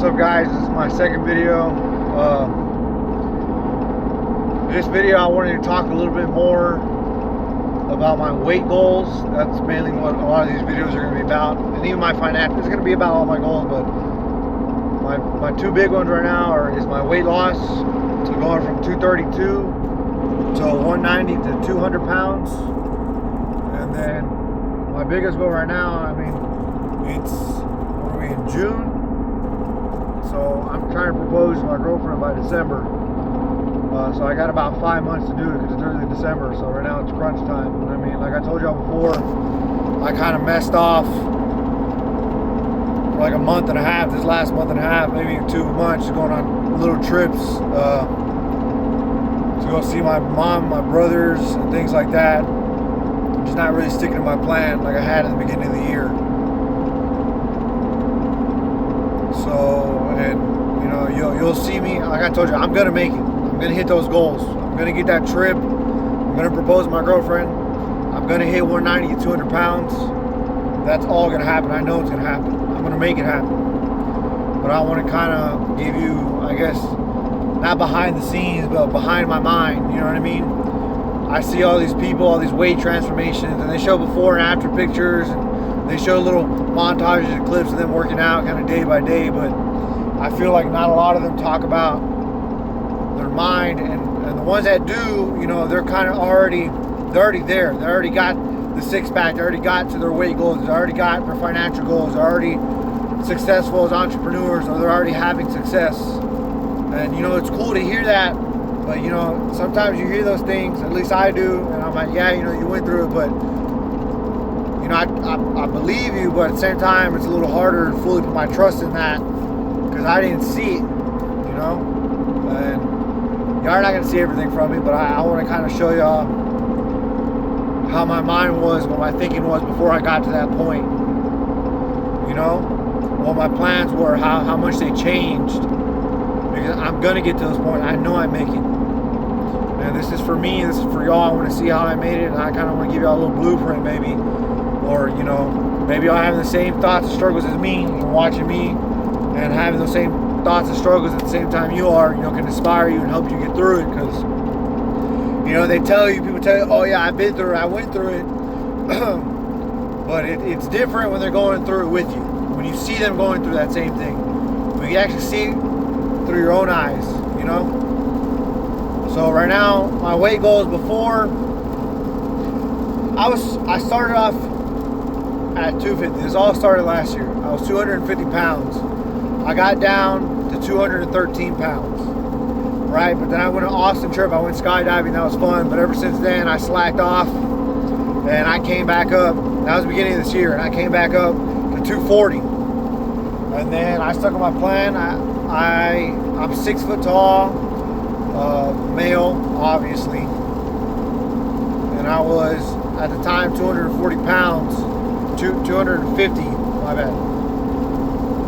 What's up, guys? This is my second video. This video I wanted to talk a little bit more about my weight goals. That's mainly what a lot of these videos are going to be about, and even my finance is going to be about all my goals. But my two big ones right now is my weight loss, to going from 232 to 190 to 200 pounds, and then my biggest goal right now, I mean, it's, what are we, in June? So I'm trying to propose to my girlfriend by December. So I got about 5 months to do it because it's early December. So right now it's crunch time. And I mean, like I told y'all before, I kind of messed off for like a month and a half. This last month and a half, maybe 2 months, going on little trips to go see my mom, my brothers, and things like that. Just not really sticking to my plan like I had at the beginning of the year. So, and you know, you'll see me, like I told you, I'm gonna make it. I'm gonna hit those goals. I'm gonna get that trip. I'm gonna propose to my girlfriend. I'm gonna hit 190 to 200 pounds. That's all gonna happen. I know it's gonna happen. I'm gonna make it happen. But I want to kind of give you, I guess, not behind the scenes, but behind my mind. You know what I mean? I see all these people, all these weight transformations, and they show before and after pictures, and they show little montages and clips of them working out kind of day by day, but I feel like not a lot of them talk about their mind, and the ones that do, you know, they're kind of already there. They already got the six-pack, they already got to their weight goals, they already got their financial goals, they're already successful as entrepreneurs, or they're already having success. And, you know, it's cool to hear that, but, you know, sometimes you hear those things, at least I do, and I'm like, yeah, you know, you went through it, but you know, I believe you, but at the same time, it's a little harder to fully put my trust in that because I didn't see it, you know? And y'all are not going to see everything from me, but I want to kind of show y'all how my mind was, what my thinking was before I got to that point, you know? What my plans were, how much they changed, because I'm going to get to this point. I know I make it. And this is for me, this is for y'all. I want to see how I made it, and I kind of want to give y'all a little blueprint, maybe. Or, you know, maybe y'all having the same thoughts and struggles as me, and watching me and having those same thoughts and struggles at the same time you are, you know, can inspire you and help you get through it. Because, you know, people tell you, oh yeah, I've been through it, I went through it. But it's different when they're going through it with you. When you see them going through that same thing. When you actually see it through your own eyes, you know. So right now, my weight goals before, I started off at 250. This all started last year. I was 250 pounds. I got down to 213 pounds, right? But then I went on an Austin trip. I went skydiving. That was fun. But ever since then, I slacked off, and I came back up. That was the beginning of this year, and I came back up to 240. And then I stuck with my plan. I'm 6 foot tall, male, obviously, and I was at the time 240 pounds. 250, my bad.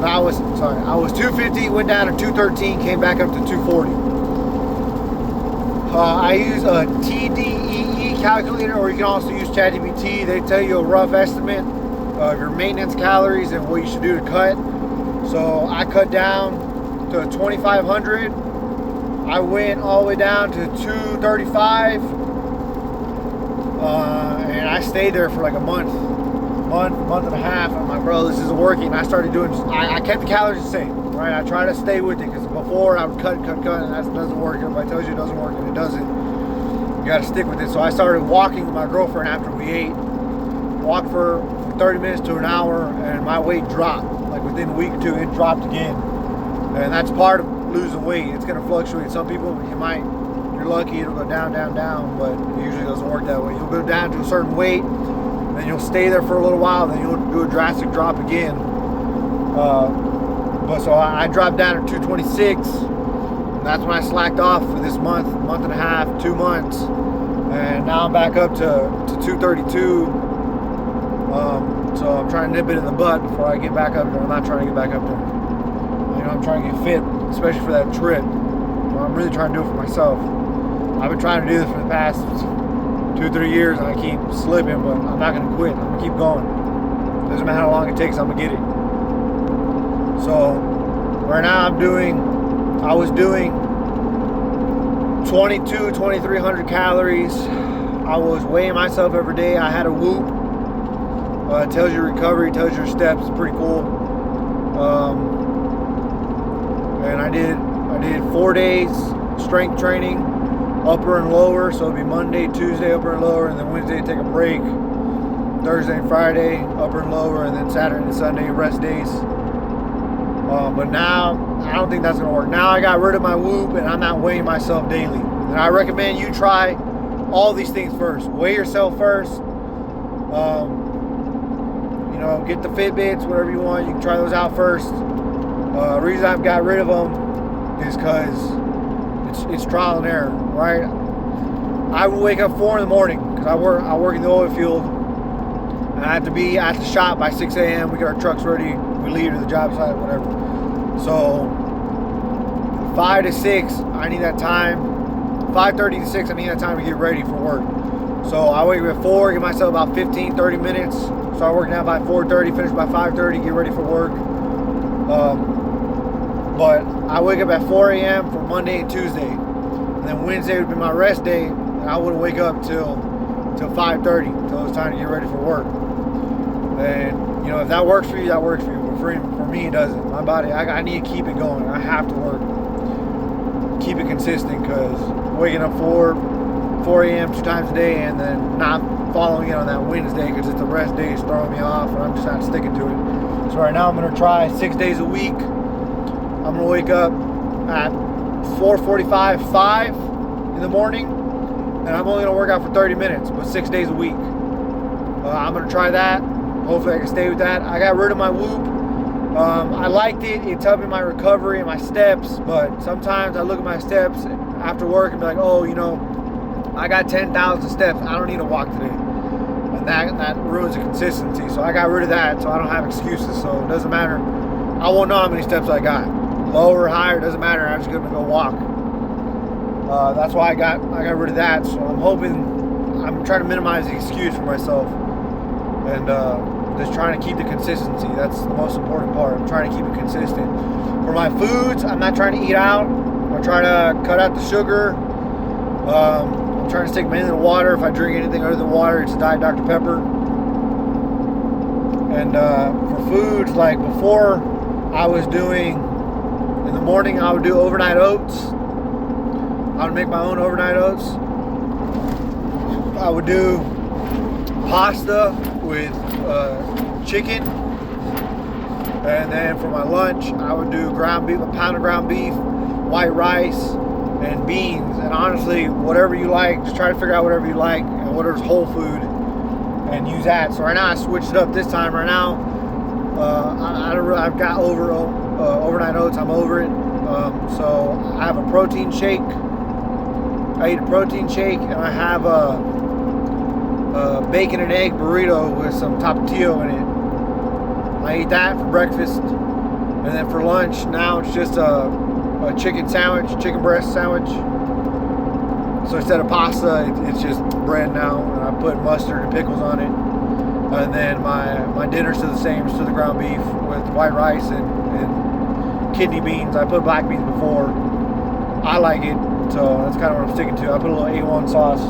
I was 250, went down to 213, came back up to 240. I use a TDEE calculator, or you can also use ChatGPT. They tell you a rough estimate of your maintenance calories and what you should do to cut. So I cut down to 2,500. I went all the way down to 235, and I stayed there for like a month and a half. I'm like, bro, this isn't working. I started doing, I kept the calories the same, right? I try to stay with it, because before I would cut, and that doesn't work. Everybody tells you it doesn't work, and it doesn't. You got to stick with it. So I started walking with my girlfriend after we ate. Walked for 30 minutes to an hour, and my weight dropped. Like within a week or two, it dropped again. And that's part of losing weight. It's going to fluctuate. Some people, you're lucky, it'll go down, but it usually doesn't work that way. You'll go down to a certain weight, then you'll stay there for a little while, then you'll do a drastic drop again. But so I dropped down to 226. And that's when I slacked off for this month and a half, 2 months. And now I'm back up to 232. So I'm trying to nip it in the bud before I get back up there. I'm not trying to get back up there. You know, I'm trying to get fit, especially for that trip. So I'm really trying to do it for myself. I've been trying to do this for the past 2-3 years, and I keep slipping, but I'm not going to quit. I'm going to keep going. Doesn't matter how long it takes, I'm going to get it. So Right now I was doing 2,300 calories. I was weighing myself every day. I had a Whoop. It tells you recovery, tells you your steps. It's pretty cool. And I did 4 days strength training, upper and lower. So it'd be Monday, Tuesday, upper and lower, and then Wednesday take a break. Thursday and Friday, upper and lower, and then Saturday and Sunday, rest days. But now, I don't think that's going to work. Now I got rid of my Whoop, and I'm not weighing myself daily. And I recommend you try all these things first. Weigh yourself first. You know, get the Fitbits, whatever you want. You can try those out first. The reason I've got rid of them is because it's trial and error, right? I will wake up 4 in the morning because I work in the oil field. And I have to be at the shop by 6 a.m. We get our trucks ready. We leave to the job site, whatever. So 5 to 6, I need that time. 5:30 to 6, I need that time to get ready for work. So I wake up at 4, give myself about 15, 30 minutes. Start working out by 4:30, finish by 5:30, get ready for work. But I wake up at 4 a.m. for Monday and Tuesday. And then Wednesday would be my rest day. And I wouldn't wake up till 5:30, till it was time to get ready for work. And, you know, if that works for you, that works for you. But for me, it doesn't. My body, I need to keep it going. I have to work. Keep it consistent, because waking up 4 a.m. 2 times a day and then not following it on that Wednesday because it's the rest day is throwing me off, and I'm just not sticking to it. So right now I'm going to try 6 days a week. I'm going to wake up at 4:45, 5 in the morning, and I'm only going to work out for 30 minutes, but 6 days a week. I'm going to try that. Hopefully I can stay with that. I got rid of my Whoop. I liked it. It's helping my recovery and my steps, but sometimes I look at my steps after work and be like, oh, you know, I got 10,000 steps. I don't need to walk today. And that ruins the consistency. So I got rid of that, so I don't have excuses. So it doesn't matter. I won't know how many steps I got. Lower, higher, doesn't matter. I'm just going to go walk. That's why I got rid of that. So I'm trying to minimize the excuse for myself. And just trying to keep the consistency. That's the most important part. I'm trying to keep it consistent. For my foods, I'm not trying to eat out. I'm trying to cut out the sugar. I'm trying to stick mainly to water. If I drink anything other than water, it's Diet Dr. Pepper. And for foods, like before, I was doing, in the morning, I would do overnight oats. I would make my own overnight oats. I would do pasta with chicken, and then for my lunch I would do ground beef, a pound of ground beef, white rice, and beans. And honestly, whatever you like, just try to figure out whatever you like and whatever's whole food and use that. So right now I switched it up this time. Right now I've got overnight oats. I'm over it. So I have a protein shake. I eat a protein shake, and I have a bacon and egg burrito with some tapatio in it. I eat that for breakfast, and then for lunch now it's just a chicken sandwich, chicken breast sandwich. So instead of pasta, it's just bread now, and I put mustard and pickles on it. And then my dinner's still the same, still the ground beef with white rice and kidney beans. I put black beans before. I like it, so that's kind of what I'm sticking to. I put a little A1 sauce.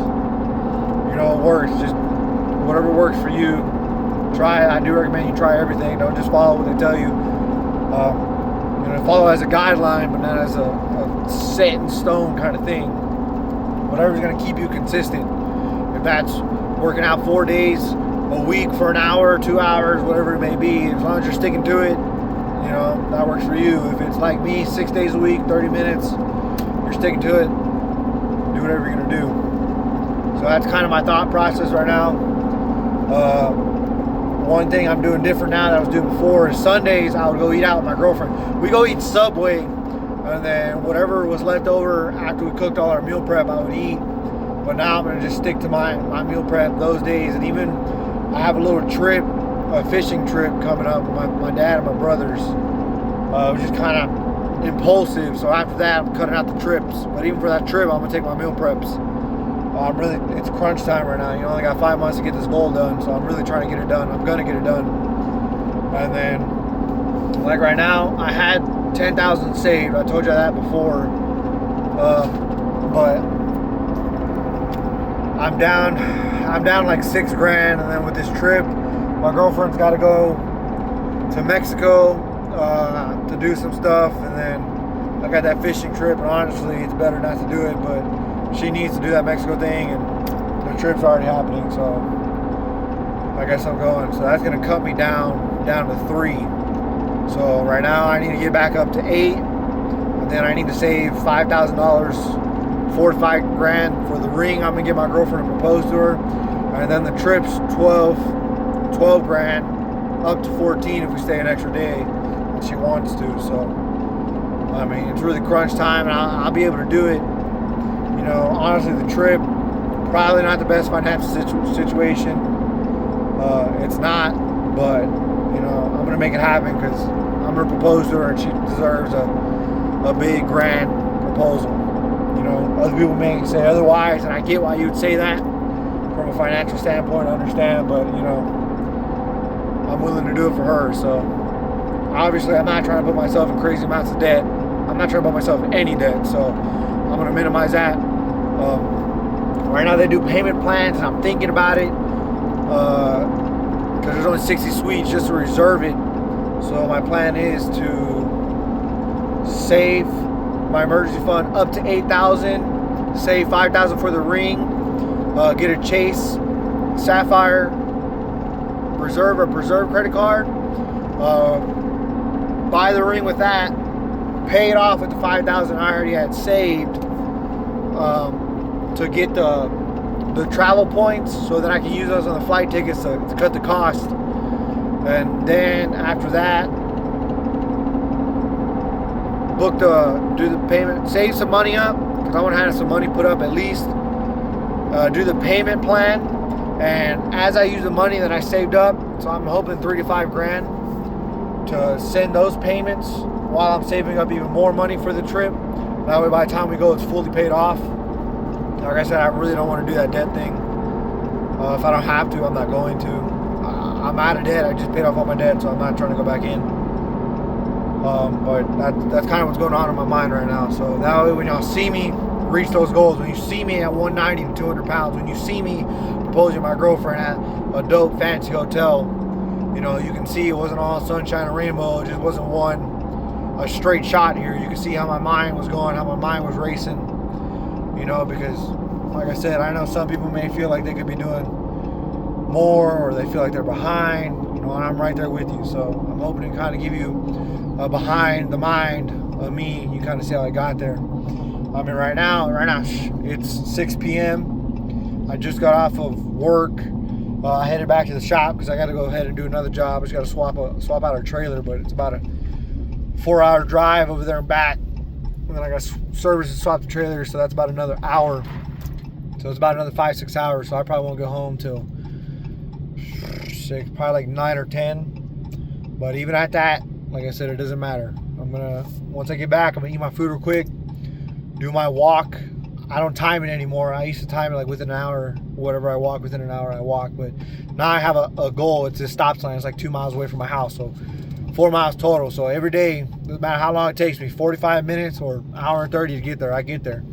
You know, it works. Just whatever works for you, try it. I do recommend you try everything. Don't just follow what they tell you. You know, follow as a guideline, but not as a set in stone kind of thing. Whatever's going to keep you consistent. If that's working out 4 days a week for an hour, 2 hours, whatever it may be, as long as you're sticking to it, you know, that works for you. If it's like me, 6 days a week, 30 minutes, you're sticking to it, do whatever you're going to do. So that's kind of my thought process right now. One thing I'm doing different now that I was doing before is Sundays I would go eat out with my girlfriend. We go eat Subway, and then whatever was left over after we cooked all our meal prep, I would eat. But now I'm going to just stick to my meal prep those days. And even I have a little trip, a fishing trip coming up with my dad and my brothers. It was just kind of impulsive. So after that, I'm cutting out the trips. But even for that trip, I'm going to take my meal preps. It's crunch time right now. You only got 5 months to get this goal done, so I'm really trying to get it done. I'm gonna get it done. And then, like right now, I had 10,000 saved. I told you that before. But I'm down like $6,000, and then with this trip, my girlfriend's got to go to Mexico to do some stuff, and then I got that fishing trip, and honestly, it's better not to do it, but she needs to do that Mexico thing, and the trip's already happening, so I guess I'm going. So that's gonna cut me down to 3. So right now I need to get back up to 8, and then I need to save $5,000, $4 to $5,000 for the ring. I'm gonna get my girlfriend to propose to her, and then the trip's 12 grand, up to 14 if we stay an extra day, and she wants to. So I mean, it's really crunch time, and I'll be able to do it. You know, honestly, the trip probably not the best financial situation. It's not, but you know, I'm gonna make it happen because I'm gonna propose to her, and she deserves a big grand proposal. You know, other people may say otherwise, and I get why you would say that from a financial standpoint. I understand, but you know, I'm willing to do it for her. So obviously, I'm not trying to put myself in crazy amounts of debt. I'm not trying to put myself in any debt, so I'm gonna minimize that. Right now, they do payment plans, and I'm thinking about it. Because there's only 60 suites just to reserve it. So my plan is to save my emergency fund up to $8,000, save $5,000 for the ring, get a Chase Sapphire Preserve credit card, buy the ring with that, pay it off with the $5,000 I already had saved, to get the travel points, so that I can use those on the flight tickets to cut the cost. And then after that, do the payment, save some money up, because I want to have some money put up at least, do the payment plan, and as I use the money that I saved up, so I'm hoping $3 to $5,000 to send those payments while I'm saving up even more money for the trip. That way by the time we go, it's fully paid off. Like I said, I really don't want to do that debt thing. If I don't have to, I'm not going to. I'm out of debt. I just paid off all my debt, so I'm not trying to go back in. But that's kind of what's going on in my mind right now. So that way, when y'all see me reach those goals, when you see me at 190 to 200 pounds, when you see me proposing my girlfriend at a dope fancy hotel, you know, you can see it wasn't all sunshine and rainbow. It just wasn't a straight shot here. You can see how my mind was going, how my mind was racing. You know, because like I said, I know some people may feel like they could be doing more, or they feel like they're behind, you know, and I'm right there with you. So I'm hoping to kind of give you a behind the mind of me. You kind of see how I got there. I mean, right now, it's 6 p.m. I just got off of work. I headed back to the shop because I got to go ahead and do another job. I just got to swap out our trailer, but it's about a 4-hour drive over there and back. And then I got to service and swap the trailer, so that's about another hour. So it's about another 5-6 hours. So I probably won't go home till 6, probably like 9 or 10. But even at that, like I said, it doesn't matter. Once I get back, I'm gonna eat my food real quick, do my walk. I don't time it anymore. I used to time it like within an hour, whatever I walk, within an hour I walk. But now I have a goal. It's a stop sign. It's like 2 miles away from my house. So 4 miles total. So every day, no matter how long it takes me, 45 minutes or an hour and 30 to get there, I get there.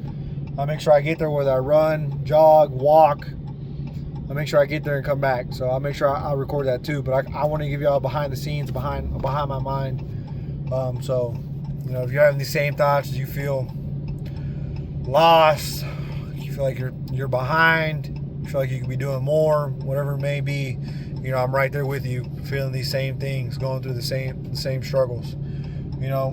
I'll make sure I get there, whether I run, jog, walk. I'll make sure I get there and come back. So I'll make sure I'll record that too. But I want to give you all behind the scenes, behind my mind. So, you know, if you're having the same thoughts, as you feel lost, you feel like you're behind, you feel like you could be doing more, whatever it may be, you know, I'm right there with you, feeling these same things, going through the same struggles. You know,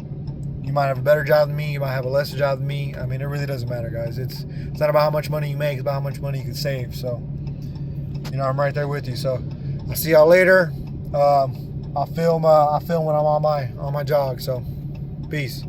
you might have a better job than me, you might have a lesser job than me. I mean, it really doesn't matter, guys. It's not about how much money you make, it's about how much money you can save. So, you know, I'm right there with you. So I'll see y'all later. I'll film when I'm on my jog. So peace.